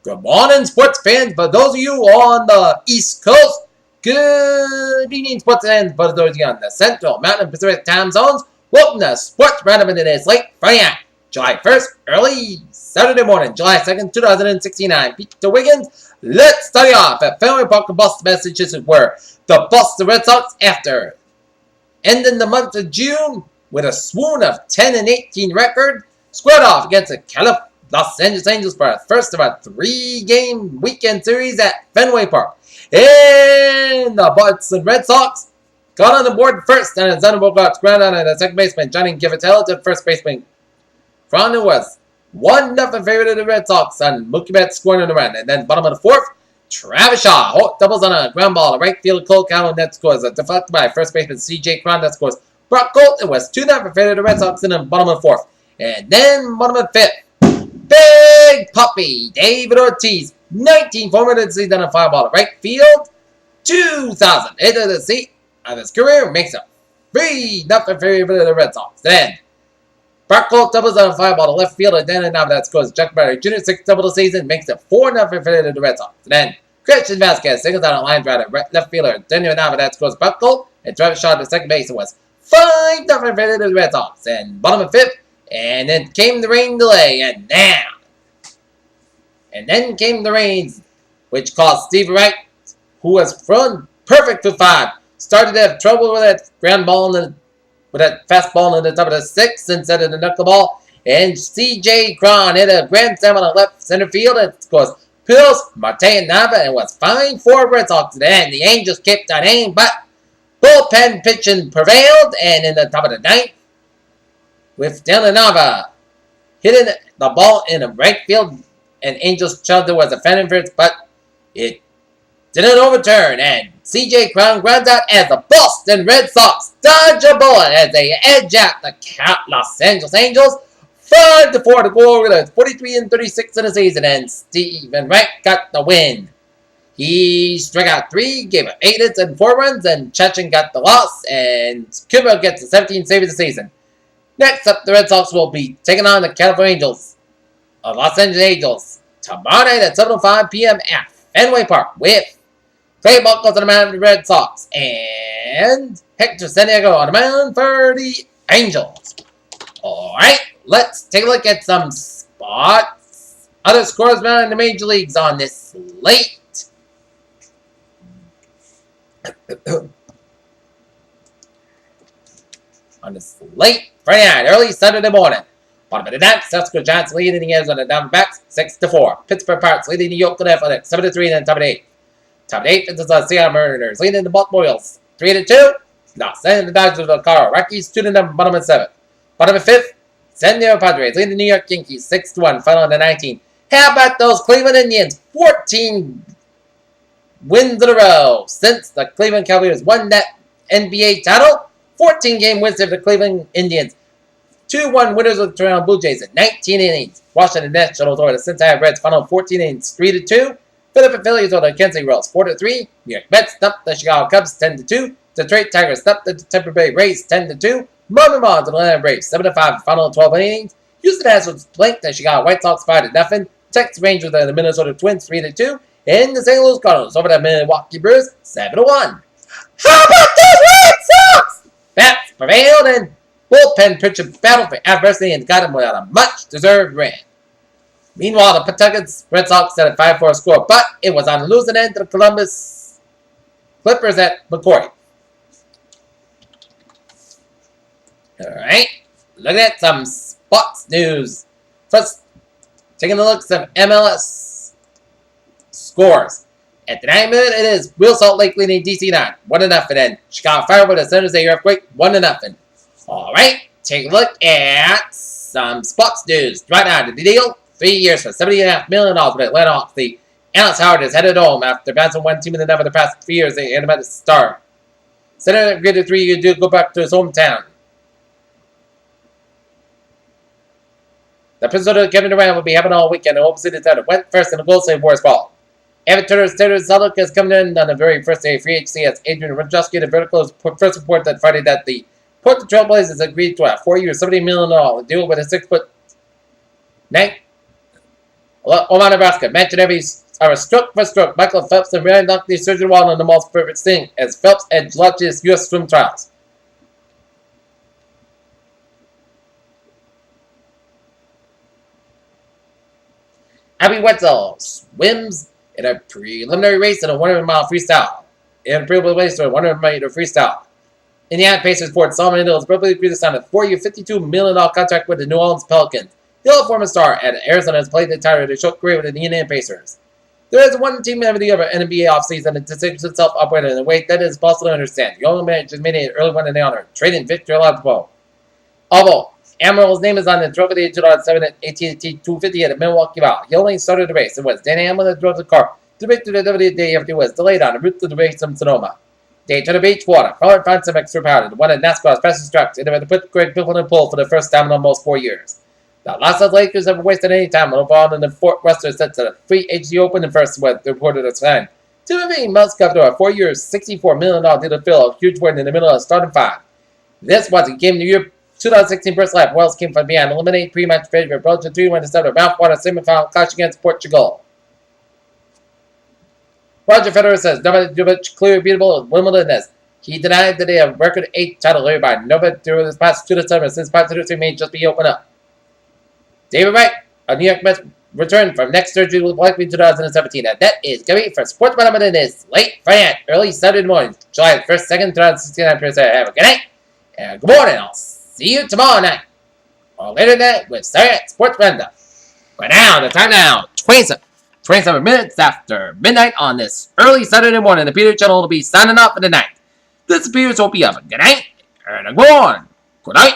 Good morning, sports fans. For those of you on the East Coast, good evening, sports fans. For those of you on the Central, Mountain, Pacific time zones, welcome to Sports Roundup in today's late Friday night, July 1st, early Saturday morning, July 2nd, 2069. Peter Wiggins, let's start it off at Fenway Park in Boston, Massachusetts, where the Boston Red Sox, after ending the month of June with a swoon of 10-18 record, squared off against the Los Angeles Angels for a first of a 3-game weekend series at Fenway Park. And the Boston Red Sox got on the board first, and Zenable got ground out at the second baseman, Johnny Givatello, to first baseman. Cronin was 1-0 favorite of the Red Sox, and Mookie Betts scoring in the run. And then bottom of the fourth, Travis Shaw doubles on a ground ball. The right fielder Cole Calhoun that scores. Deflected by first baseman C.J. Cron that scores. Brock Gold, it was 2-0 favorite of the Red Sox in the bottom of the fourth. And then bottom of the fifth, Big Puppy David Ortiz, 19 forward to season on a fly ball to right field, 2,000 into the seat of his career, makes it 3-0 favorite of the Red Sox. Then Brock Gold doubles on a fly ball to left field, and then now that scores Chuck Berry Jr. 6 double the season, makes it 4-0 favorite of the Red Sox. Then Christian Vasquez singles out a line drive to left fielder, then now that scores Brock Gold, and Travis Shaw to second base. It was 5-0 favorite of the Red Sox. And bottom of fifth, and then came the rain delay, and then came the rains, which caused Steve Wright, who was thrown perfect to 5, started to have trouble with that ground ball with that fastball in the top of the 6th instead of the knuckleball. And C.J. Cron hit a grand slam on the left center field, and of course, Pills, Marte, and Nava, and was 5-4 Red Sox. And the Angels kept on aiming, but bullpen pitching prevailed, and in the top of the 9th, with Dylan Nava hitting the ball in the right field, and Angels showed there was a fan interference, but it didn't overturn, and C.J. Cron grounds out as the Boston Red Sox dodge a bullet as they edge out the Los Angeles Angels 5-4 to go over the 43-36 in the season, and Steven Wright got the win. He struck out 3, gave up 8 hits and 4 runs, and Chachin got the loss, and Cuba gets the 17th save of the season. Next up, the Red Sox will be taking on the California Angels, Los Angeles Angels, tomorrow night at 7:05 p.m. at Fenway Park with Clay Buchholz on the mound for the Red Sox and Hector San Diego on the mound for the Angels. Alright, let's take a look at some spots. Other scores around the major leagues on this slate. On this late Friday night, early Saturday morning. Bottom of the ninth, Saskatchewan Giants leading the Arizona Diamondbacks 6-4. Pittsburgh Pirates leading the Oakland Athletics 7-3, and then top of the 8th. Top of the 8th is the Seattle Mariners leading the Baltimore Orioles 3-2. Los Angeles Dodgers of the Colorado Rockies 2-0, bottom of 7th. Bottom of 5th, San Diego Padres leading the New York Yankees 6-1, final on the 19th. How about those Cleveland Indians? 14 wins in a row since the Cleveland Cavaliers won that NBA title. 14-game wins for the Cleveland Indians. 2-1 winners of the Toronto Blue Jays in 19 innings. Washington Nationals over the Cincinnati Reds final 14 innings 3-2. Philadelphia Phillies over the Kansas City Royals 4-3. New York Mets stumped the Chicago Cubs 10-2. Detroit Tigers stumped the Tampa Bay Rays 10-2. Marlins and Atlanta Braves 7-5 final 12 innings. Houston Astros blanked the Chicago White Sox 5-0. Texas Rangers over the Minnesota Twins 3-2. And the St. Louis Cardinals over the Milwaukee Brewers 7-1. How about those Red Sox? Bats prevailed, and bullpen pitcher battled for adversity and got him without a much-deserved win. Meanwhile, the Pawtucket Red Sox set a 5-4 score, but it was on the losing end to the Columbus Clippers at McCoy. Alright, look at some sports news. First, taking a look at some MLS scores. At the 9th minute, it is Real Salt Lake leading DC 9, 1-0, and Chicago Fire with a San Jose Earthquake, 1-0. Alright, take a look at some sports news. Right now, the deal, 3 years for $70.5 million with Atlanta Hawks. The Alex Howard is headed home after bouncing one team in the number the past 3 years. They ended up at the star. Senator agreed to 3 year deal go back to his hometown. The Minnesota Kevin Durant will be having all weekend. And Oklahoma City Thunder went first in the goal save war ball. Evan Turner's Celtic has come in on the very first day of free agency as Adrian Wojnarowski, the Vertical's first report that Friday that the Portland Trail Blazers agreed to a 4-year, $70 million deal with a 6'9" Omaha, Nebraska. Match and every stroke for stroke. Michael Phelps and Ryan Dunkley surgery wall on the most perfect thing as Phelps edged launches U.S. swim trials. Abby Wetzel swims in a preliminary race in a 100-mile freestyle. In a preliminary race in a 100-meter freestyle. Indiana Pacers forward Solomon Hill is probably agreed to sign a 4-year, $52 million contract with the New Orleans Pelicans. Hill, former star at Arizona, has played the entire of his short career with the Indiana Pacers. There is one team every year of an NBA offseason that distinguishes itself upward in a way that is possible to understand. The only man just made an early one in the honor, trading Victor Oladipo. Although Amaril's name is on the trophy of 2007 at AT&T 250 at Milwaukee Valley. He only started the race. It was Danny Hamlin that drove the car. The victory of the day after was delayed on the route to the race from Sonoma. Daytona Beach, Florida. Pollard found some extra power to one of NASCAR's fastest trucks and to put Greg Biffle in the pool for the first time in almost 4 years. The Los Angeles Lakers never wasted any time on involved in the Fort Western sets of the free agency open and first was reported at the time. Timothy must come to a 4 year, $64 million deal to fill a huge win in the middle of the starting five. This was a game the year 2016 first lap. Wales came from behind, eliminate pre-match favorite Belgium 3-1 instead of mouthwater semifinal clash against Portugal. Roger Federer says Novak Djokovic clearly beatable at Wimbledon as he denied that they have record 8 title lead by Novak during this past 2 summers since part 2 may just be open up. David Wright, a New York Mets return from neck surgery will likely 2017. And that is going to be for Sports Development in this late Friday, early Saturday morning, July 1st, 2nd, 2016. Have a good night and good morning. I'll see you tomorrow night or later tonight with Sports Roundup. But now, the time now, 27 minutes after midnight on this early Saturday morning. The Peter Channel will be signing off for the night. This appears will be up. Good night and a good morning. Good night.